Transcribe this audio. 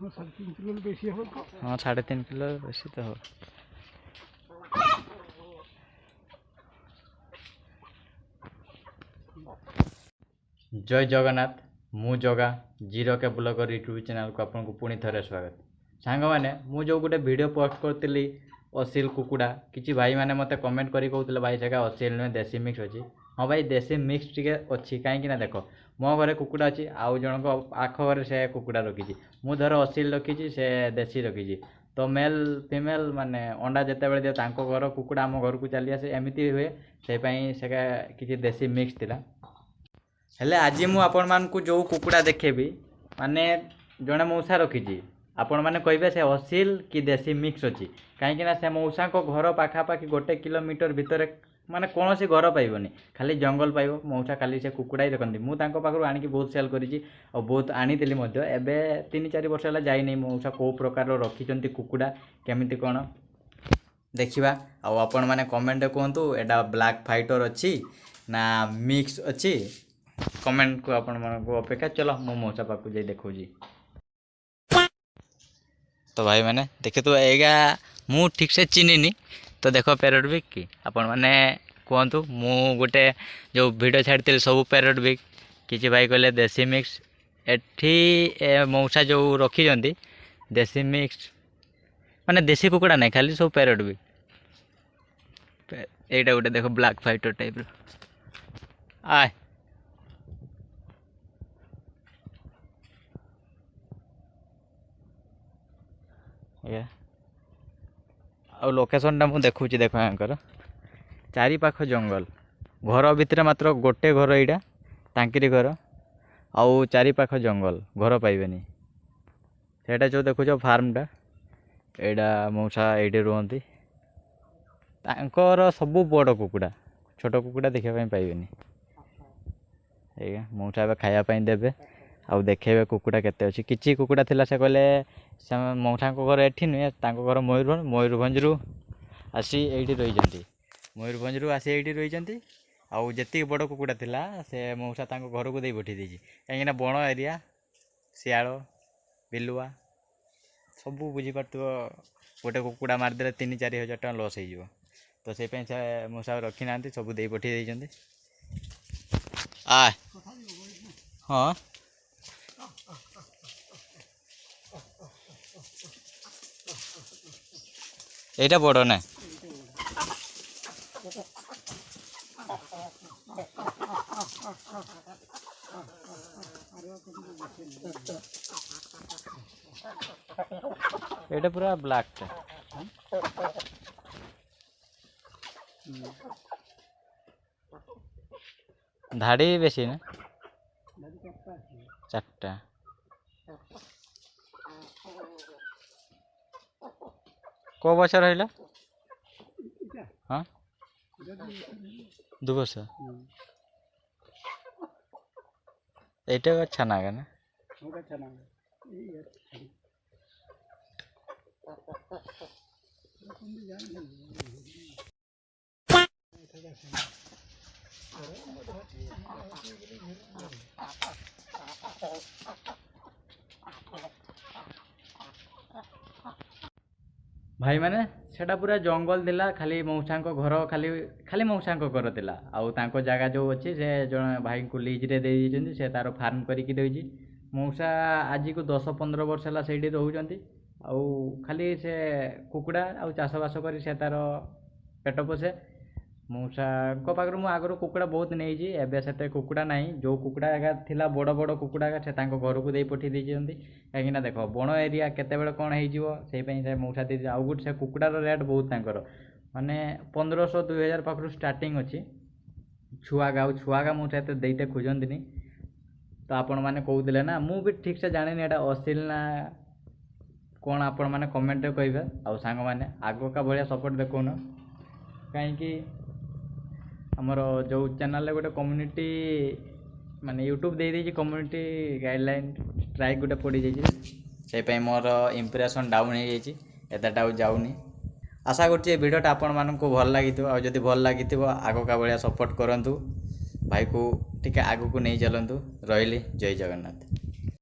3.5 kilo बेसी हो तो हाँ 3.5 किलो बेसी तो हो। जय जगन्नाथ मु जगा जीरो के ब्लॉगर यूट्यूब चैनल को आपको पुणी थे स्वागत। सांग मैंने मु जो गोटे वीडियो पोस्ट करी असील कुकुड़ा किसी भाई मैंने मत कमेंट करी कहते भाई से असील नुहे देसी मिक्स अच्छी। हाँ भाई देसी मिक्स टी अच्छी कहीं देख मो घरे कुकुड़ा अच्छी आउ जनक आख घर से कुकुड़ा रखी मु धर असील रखी से देसी रखी तो मेल फीमेल माने अंडा जिते बड़े दिए घर कुकुड़ा आम घर को चली आसे एमती हुए से किसी देसी मिक्स थिला। हेले आज मु आपण मानकु जो कुकुड़ा देखेबी माने जड़े मौसा रखी आपण मैंने कहे से असील कि देसी मिक्स अच्छी कहीं से मौसा को घर पाखापाखि 1 किलोमीटर भितर माने कौन सी घर पाइबनी खाली जंगल पाइब मौसा खाली से कुकुड़ा ही रखती मुझे पाखु आनिक बहुत सेल करी और बहुत आनी एबे 3-4 वर्ष है जाइनी मौसा कौ प्रकार रखी कुकुड़ा केमिति कौन देखा आपण मैंने कमेंट कहतु एटा ब्लैक फाइटर अच्छी ना मिक्स अच्छी कमेंट को आपण को अपेक्षा चलो मो मौसा पाक जाई देखो जी। तो भाई मैंने देखे तो एगा मु ठीक से चिन्हनी तो देखो पैरट बिग कि आपण मैंने कहतु मु गोटे जो वीडियो छाड़ी सब पैरट बिग किसी भाई कहले देसी मिक्स एठी मौसा जो रखी देसी मिक्स माने देसी कुकुड़ा नहीं खाली सब पैरट बिग एटा गोटे देखो ब्लैक फाइटर टाइप रो आय आ लोकेशन टा मुझे देखुची देख यहाँ चारि पाख जंगल घर भितर मात्र गोटे घर यहाँ तांकिरी घर आउ चारि पाख जंगल घर पाइबेनी सेटा जो देखुच फार्मटा एटा मौसा ये रुहति तांकर सब बड़ कुकुड़ा छोट कुकुड़ा देखा पाइबेनी मौसा खायापाई देवे आउ देखेबे कुकुड़ा केते अछि किछि कुकुड़ा थिला से कहले मौसा घर एठी नुहे घर मयूरभंज रु आसी एठी रही मयूरभंज रु आसी एठी रही आउ जेति बड़ कुकुड़ा थिला से मौसा घर को दे पठी देछि कहीं बण एरिया सियाल बिलुआ सब बुझी पारथो गोटे कुकुड़ा मारदे 3-4 हजार टका लॉस हो तो से मौसा रखी ना सब दे पठी देइछन्ती आ हाँ एटा बड़ ना एटा पूरा ब्लैक टा धाड़ी बेसी ना 4टा को बছর হইলা हाँ 2 বছর এইটা अच्छा ना ना भाई मैंने सेटा पूरा जंगल दिला खाली मौसा घर खाली खाली मौसा घर दिला आउ तांको जगह जो अच्छी से जन भाई को लीज रे दे दीजिए से तार फार्म करके देजी मौसा आज को 10-15 वर्ष है से रोच आउ खाली से कुकुड़ा आउ चाष बास कर से तार पेट पोषे मौसा को पाखर मु आगर कुकुड़ा बहुत नहीं एवं से कुकुड़ा ना जो कुकुड़ा एगा थिला बड़ बड़ कुकुड़ा से घर को दे पठी देइछन्ती कहीं देख बण एरिया केते कौन हो मौसा दे आउ गोटे से कुकुड़ार रेट बहुत तांकर माने 1500-2000 पाखर स्टार्टिंग अच्छी छुआगा मौसा एत देते खोजती तो आपण मैंने कहते ना मु भी ठीक से जानी एटा असील ना कौन आपण मैंने कमेंट कहे आउ सांग मैंने आग का भाया सपोर्ट देखौन कहीं आमर जो चैनल गोटे कम्युनिटी माने यूट्यूब दे देछि कम्युनिटी गाइडलाइन स्ट्राइक गोटे पड़ी जाइए मोर इंप्रेशन डाउन हो जाइए एतटा जाऊनी आशा करुँचे वीडियोटा आपण मानक भल लगी आदि भल लगी आग का भाया सपोर्ट करूँ भाई को टिके आग को नहीं चलतु रही जय जगन्नाथ।